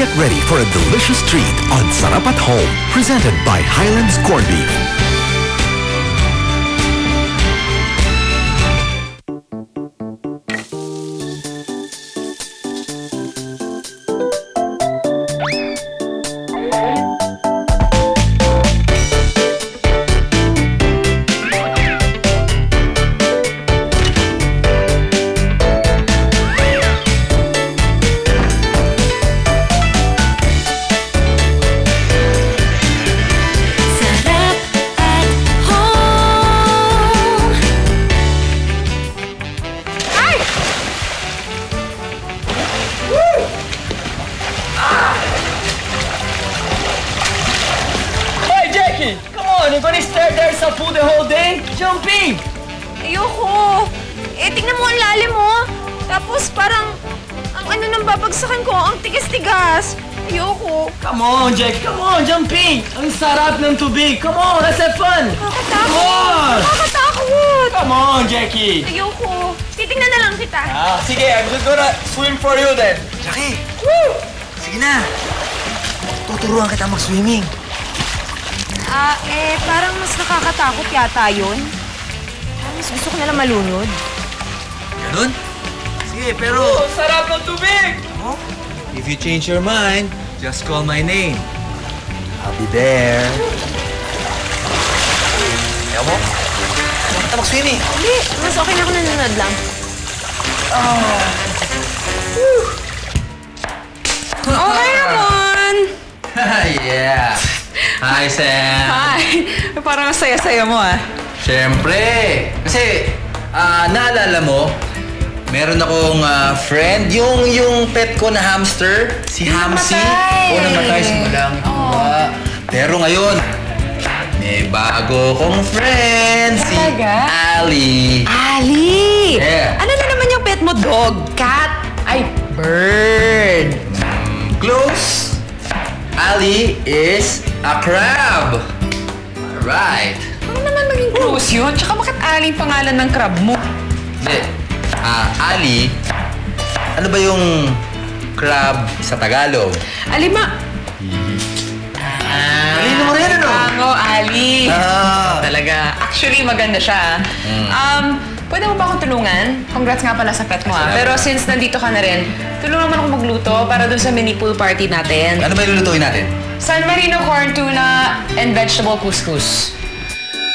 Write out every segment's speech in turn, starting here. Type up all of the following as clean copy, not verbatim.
Get ready for a delicious treat on Sarap at Home, presented by Highlands Corned Beef. You're gonna stare there sa food the whole day? Jumping! Ayoko. Tingnan mo ang lalim mo. Tapos parang, ang ano nang babagsakan ko, ang tigas-tigas. Ayoko. Come on, Jackie. Come on, jumping! Ang sarap ng tubig. Come on, let's have fun! Nakakatakot. Come on! Nakakatakot. Come on, Jackie! Ayoko. Titingnan na lang kita. Sige, I'm just gonna swim for you then. Jackie! Woo! Sige na! Tuturuan kita mag-swimming. Parang mas nakakatakot yata yun. Mas gusto ko nalang malunod. Ganun? Sige, pero... Oh, sarap ng tubig! Oh, if you change your mind, just call my name. I'll be there. Ayaw mo? Ayaw kita mag-swimming. Hindi, mas okay na ako nanonood lang. Okay, Ramon! Yeah! Hi, Sam! Hi! Parang saya-saya mo, ah. Siyempre! Kasi, naalala mo, meron akong friend, yung pet ko na hamster, si Hamsi. Namatay simulang. Pero ngayon, may bago kong friend, si Ali. Ali! Yeah. Ano na naman yung pet mo? Dog? Cat? Ay, bird! Close! Ali is a crab. Alright. Ano naman maging close yun? Tsaka bakit Ali pangalan ng crab mo? Hindi. Ali, ano ba yung crab sa Tagalog? Alima! Alino mo rin, ano? Tango, Ali. Talaga. Actually, maganda siya. Pwede mo ba akong tulungan? Congrats nga pala sa pet mo, ah. Pero since nandito ka na rin, tulungan mo ako magluto para dun sa mini pool party natin. Ano ba ilulutuin natin? San Marino corn tuna and vegetable couscous.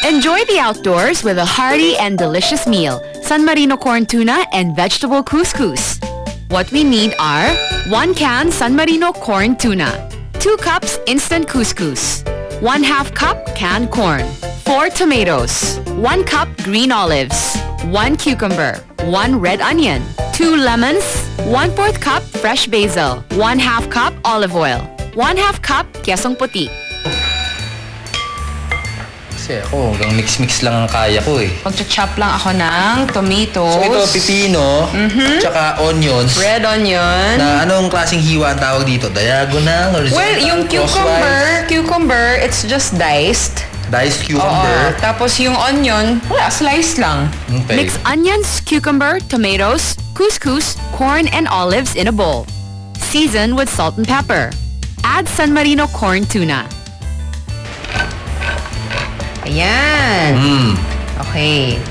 Enjoy the outdoors with a hearty and delicious meal. San Marino corn tuna and vegetable couscous. What we need are 1 can San Marino corn tuna, 2 cups instant couscous, 1/2 cup canned corn, 4 tomatoes, 1 cup green olives, 1 cucumber, 1 red onion, 2 lemons, 1/4 cup fresh basil, 1/2 cup olive oil, 1/2 cup kesong puti. Kasi ako, hanggang mix-mix lang ang kaya ko eh. Magcha-chop lang ako ng tomatoes. So ito, pipino, tsaka onions. Red onion. Na anong klaseng hiwa ang tawag dito? Diagonal, horizontal, Well, yung cucumber, it's just diced. Diced cucumber. Tapos yung onion, wala, slice lang. Okay. Mix onions, cucumber, tomatoes, couscous, corn, and olives in a bowl. Season with salt and pepper. Add San Marino corn tuna. Ayan. Okay.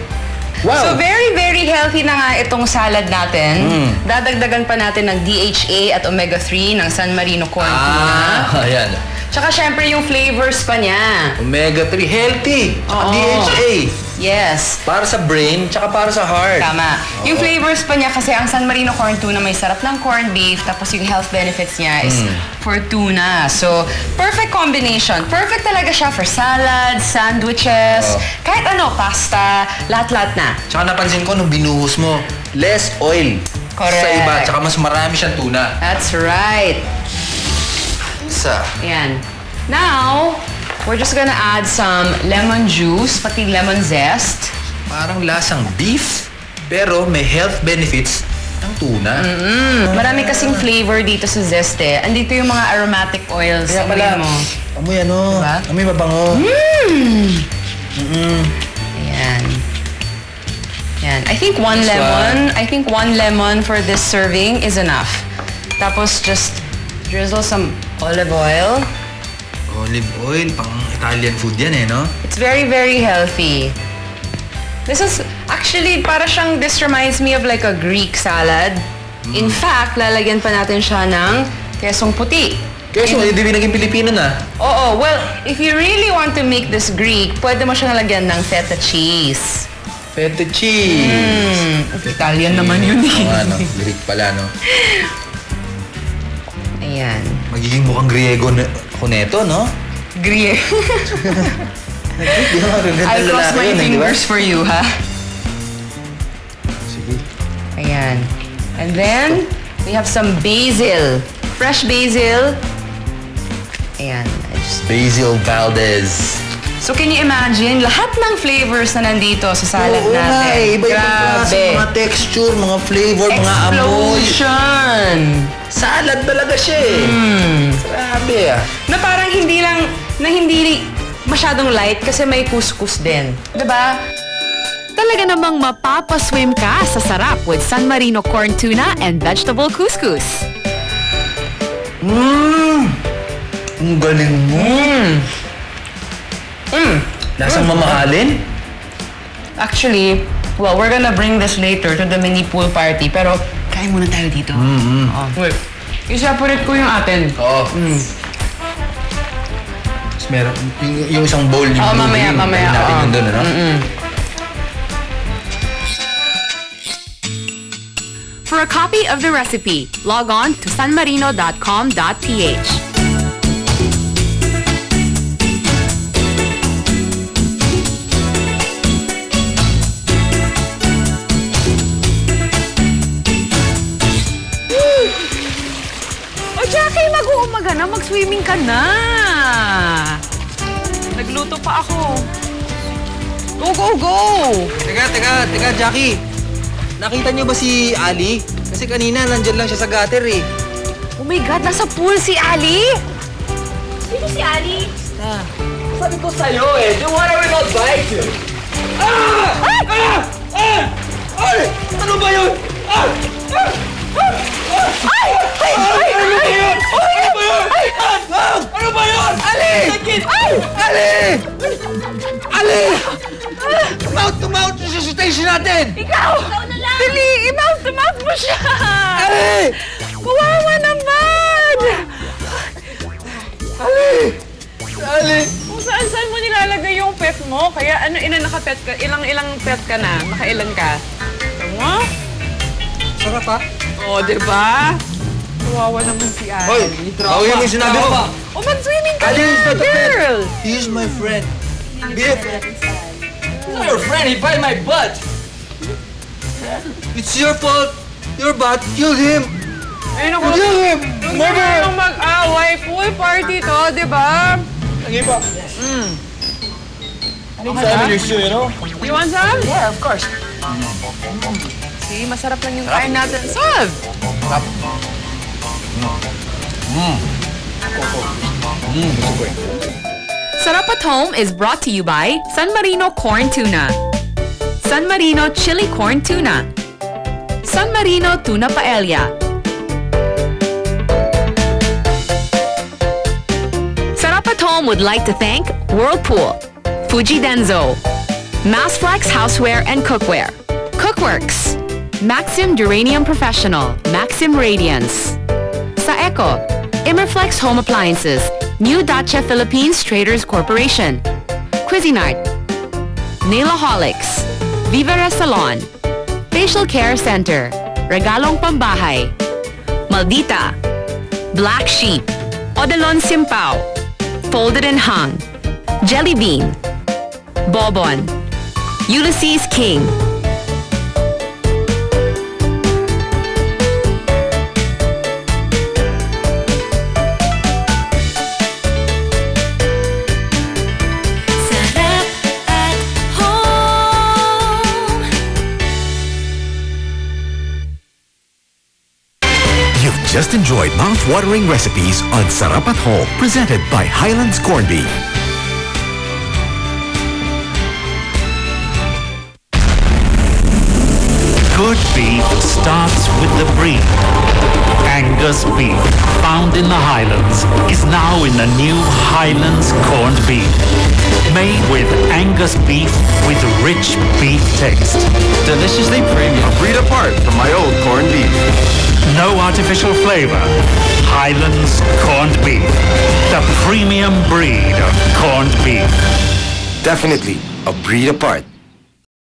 Wow! So very, very healthy na nga itong salad natin. Dadagdagan pa natin ng DHA at omega-3 ng San Marino corn tuna. Ayan. Tsaka syempre yung flavors pa niya. Omega-3, healthy. Tsaka DHA. Yes. Para sa brain, tsaka para sa heart. Tama. Yung flavors pa niya kasi ang San Marino corn tuna may sarap ng corned beef tapos yung health benefits niya is for tuna. So, perfect combination. Perfect talaga siya for salads, sandwiches, kahit ano, pasta, lahat-lahat na. Tsaka napansin ko nung binuhos mo, less oil. Correct. Sa iba, tsaka mas marami siyang tuna. That's right. Isa. Ayan. Now, we're just gonna add some lemon juice, pati lemon zest. Parang lasang beef, pero may health benefits ng tuna. Marami kasing flavor dito sa zest eh. Andito yung mga aromatic oils. Kaya pala, Amoy mo. amoy ano, Diba? amoy mabango. Ayan. Ayan. I think one This lemon for this serving is enough. Tapos just Drizzle some olive oil. Olive oil, pang Italian food yan eh, no? It's very, very healthy. This is actually this reminds me of like a Greek salad. In fact, lalagyan pa natin siya ng kesong puti. Keso, hindi naging Pilipino na. Oo, well, if you really want to make this Greek, pwede mo siya nalagyan ng feta cheese. Feta cheese. Italian naman yun eh. Ano, Greek pala, no? Ayan. Magiging mukhang Griego ako neto, no? Griego. I'll cross my fingers for you, ha? Sige. Ayan. And then, we have some basil. Fresh basil. Ayan. Basil Valdez. So, can you imagine? Lahat ng flavors na nandito sa salad Oo, natin. iba-ibang klase, mga texture, mga flavor, mga amoy. Explosion! Salad talaga siya eh. Grabe ah. Na parang hindi masyadong light kasi may couscous din. Diba? Talaga namang mapapaswim ka sa sarap with San Marino corn tuna and vegetable couscous. Ang galing mo. Lasang mamahalin? Actually, well, we're gonna bring this later to the mini pool party, pero kain muna tayo dito. Wait, i-separate ko yung atin. Oo. Tapos meron, yung isang bowl, yung blue mamaya, green. mamaya. Natin yun doon, ano? For a copy of the recipe, log on to sanmarino.com.ph. Jackie, mag-uumaga na. Mag-swimming ka na. Nagluto pa ako. Go, go, go! Teka, Jackie. Nakita niyo ba si Ali? Kasi kanina, nandyan lang siya sa gutter eh. Oh my God, nasa pool si Ali? Sino si Ali? Sabi ko sa'yo eh, the water will not bite you. Ay! Ano ba yun? Ano ba yun? Ali! Ali! Mouth to mouth resuscitation natin! Ikaw na lang! Dali, i-mouth to mouth mo siya! Ali! Kawawa naman! Ali! Kung saan mo nilalagay yung pet mo? Kaya naka-pet ka? Ilang pet ka na? Nakailan ka? Ano? Sarap ha? Oo, diba? Kawawa naman si Ali. Hoy! Ako yung sinabi mo. Oh, mag-swimming ka Ali is na, not a pet. girl! He is my friend. BFF. I'm your friend, he bite my butt! It's your fault. Your bat killed him. Ay, naku. Kill him. Huwag na tayong mag-away. Pool party to, diba? Lagi pa. Family issue, you know? You want some? Yeah, of course. See, masarap lang yung kain natin. Solve! Sarap at Home is brought to you by San Marino Corn Tuna, San Marino Chili Corn Tuna, San Marino Tuna Paella. Sarap at Home would like to thank Whirlpool, Fuji Denzo, Massflex Houseware and Cookware, Cookworks, Maxim Duranium Professional, Maxim Radiance, Saeco, Immerflex Home Appliances, New Dacia Philippines Traders Corporation, Cuisinart, Nailaholics, Viva Salon, Facial Care Center, Regalong Pambahay, Maldita, Black Sheep, Odalon Simpao, Folded and Hung, Jelly Bean, Bobon, Ulysses King, Just enjoyed mouth-watering recipes on Sarap at Home, presented by Highlands Corned Beef. Good beef starts with the breed. Angus beef, found in the Highlands, is now in the new Highlands corned beef. Made with Angus beef with rich beef taste. Deliciously premium. A breed apart from my old corned beef. No artificial flavor. Highlands corned beef. The premium breed of corned beef. Definitely a breed apart.